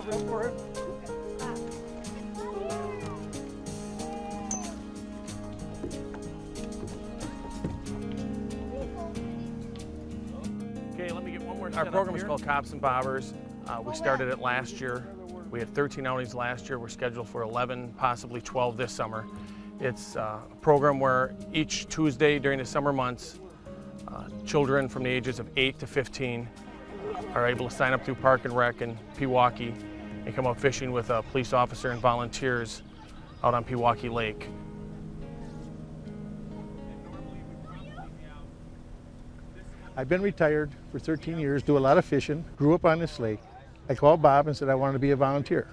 Go for it. Okay, let me get one more. Our program is called Cops and Bobbers. We started it last year. We had 13 outings last year. We're scheduled for 11, possibly 12 this summer. It's a program where each Tuesday during the summer months, children from the ages of 8 to 15 are able to sign up through Park and Rec in Pewaukee and come out fishing with a police officer and volunteers out on Pewaukee Lake. I've been retired for 13 years, do a lot of fishing, grew up on this lake. I called Bob and said I wanted to be a volunteer.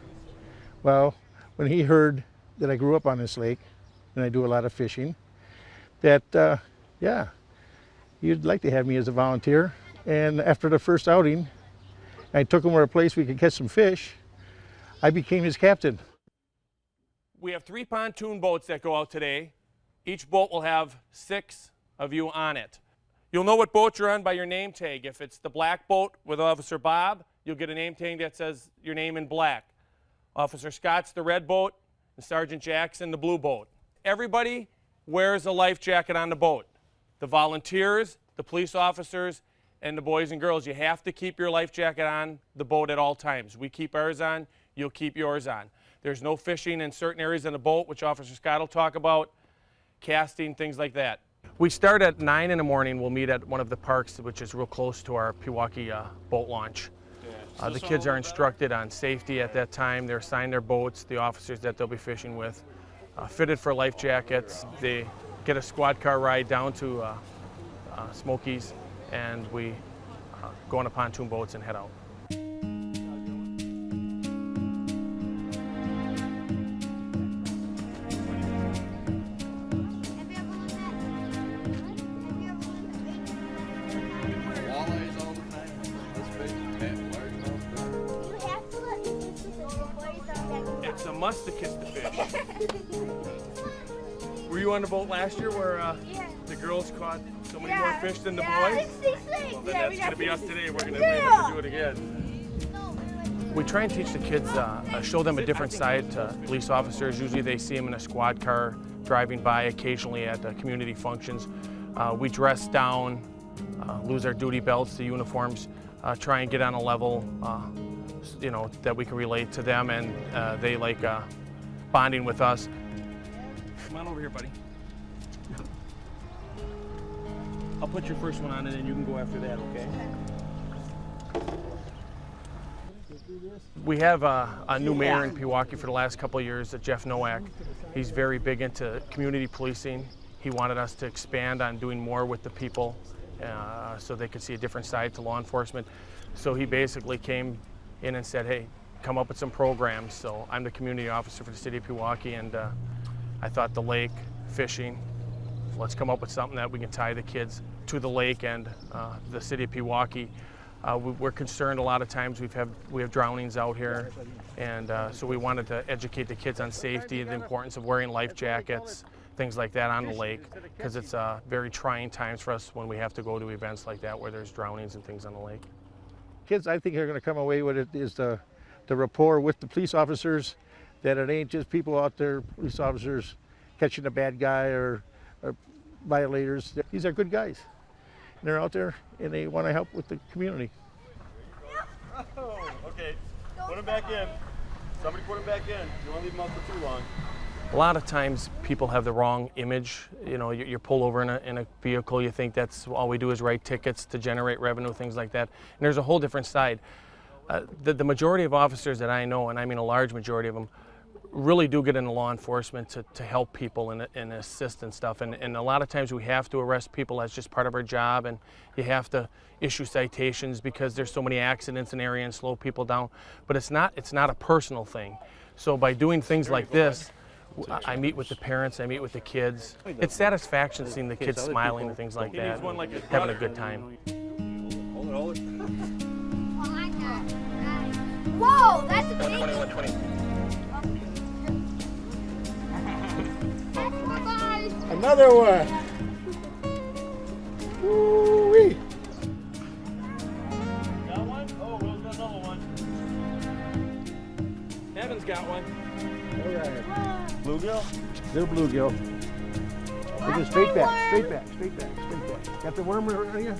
Well, when he heard that I grew up on this lake and I do a lot of fishing, that, yeah, he'd like to have me as a volunteer. And after the first outing, I took him to a place we could catch some fish. I became his captain. We have 3 pontoon boats that go out today. Each boat will have 6 of you on it. You'll know what boat you're on by your name tag. If it's the black boat with Officer Bob, you'll get a name tag that says your name in black. Officer Scott's the red boat, and Sergeant Jackson the blue boat. Everybody wears a life jacket on the boat. The volunteers, the police officers, and the boys and girls. You have to keep your life jacket on the boat at all times. We keep ours on, you'll keep yours on. There's no fishing in certain areas of the boat, which Officer Scott will talk about, casting, things like that. We start at 9 in the morning. We'll meet at one of the parks, which is real close to our Pewaukee boat launch. The kids are instructed on safety at that time. They're assigned their boats, the officers that they'll be fishing with, fitted for life jackets. They get a squad car ride down to Smokies, and we go on a pontoon boats and head out. It's a must to kiss the fish. Were you on the boat last year where the girls caught so many more fish than the boys? 66. Well, then that's going to be us today. We're going to have to do it again. We try and teach the kids, show them a different side to police officers. Usually they see them in a squad car driving by occasionally at community functions. We dress down, lose our duty belts, the uniforms, try and get on a level you know, that we can relate to them, and they like bonding with us. Come on over here, buddy. I'll put your first one on, and then you can go after that, okay? We have a new mayor in Pewaukee for the last couple of years, Jeff Nowak. He's very big into community policing. He wanted us to expand on doing more with the people so they could see a different side to law enforcement. So he basically came in and said, hey, come up with some programs. So I'm the community officer for the city of Pewaukee, and I thought the lake, fishing, let's come up with something that we can tie the kids to the lake and the city of Pewaukee. We're concerned a lot of times we have drownings out here, and so we wanted to educate the kids on safety, the importance of wearing life jackets, things like that on the lake, because it's very trying times for us when we have to go to events like that where there's drownings and things on the lake. Kids, I think, are going to come away with it is the rapport with the police officers, that it ain't just people out there, police officers, catching a bad guy or violators. These are good guys. And they're out there and they want to help with the community. Oh, okay. Put him back in. Somebody put him back in. You don't want to leave him out for too long. A lot of times people have the wrong image. You know, you pull over in a vehicle, you think that's all we do is write tickets to generate revenue, things like that. And there's a whole different side. The majority of officers that I know, and I mean a large majority of them, really do get into law enforcement to help people and assist and stuff. And a lot of times we have to arrest people. That's just part of our job, and you have to issue citations because there's so many accidents in the area and slow people down. But it's not a personal thing. So by doing things like this, I meet with the parents, I meet with the kids. It's satisfaction seeing the kids smiling and things like that, having a good time. Hold it. Whoa, that's a big 120. Another one. Woo-wee. Got one? Oh, Will's got another one. one? Bluegill? Little bluegill. Look at straight back, straight back, straight back, straight back. Got the worm on you?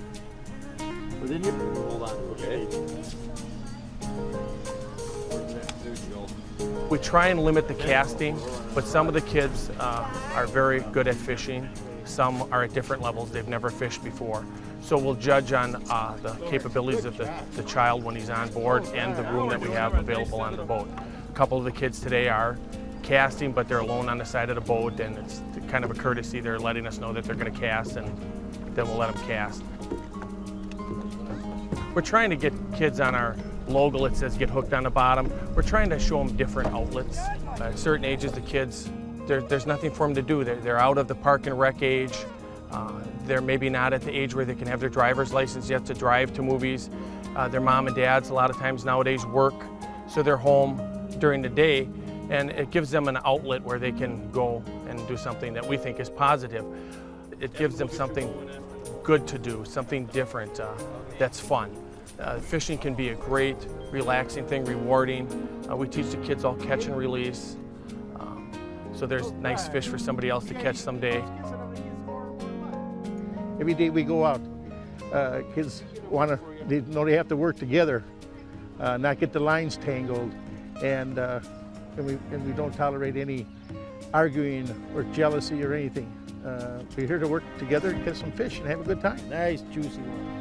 Within you? Hold on. Okay. We try and limit the casting, but some of the kids are very good at fishing. Some are at different levels. They've never fished before. So we'll judge on the capabilities of the child when he's on board and the room that we have available on the boat. A couple of the kids today are casting, but they're alone on the side of the boat, and it's kind of a courtesy. They're letting us know that they're going to cast, and then we'll let them cast. We're trying to get kids on our logo. It says get hooked on the bottom. We're trying to show them different outlets. At certain ages, the kids, there's nothing for them to do. They're out of the park and rec age. They're maybe not at the age where they can have their driver's license yet to drive to movies. Their mom and dads a lot of times nowadays work, so they're home during the day, and it gives them an outlet where they can go and do something that we think is positive. It gives them something good to do, something different that's fun. Fishing can be a great, relaxing thing, rewarding. We teach the kids all catch and release. So there's nice fish for somebody else to catch someday. Every day we go out, kids they know they have to work together, not get the lines tangled, and we don't tolerate any arguing or jealousy or anything. We're here to work together and catch some fish and have a good time. Nice, juicy one.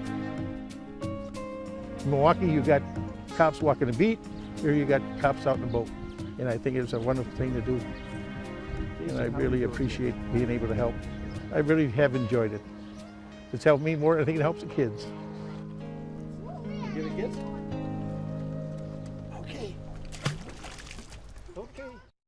In Milwaukee, you got cops walking the beat. Here you got cops out in the boat. And I think it's a wonderful thing to do. And I really appreciate being able to help. I really have enjoyed it. It's helped me more than I think it helps the kids. Give it kids? Okay. Okay.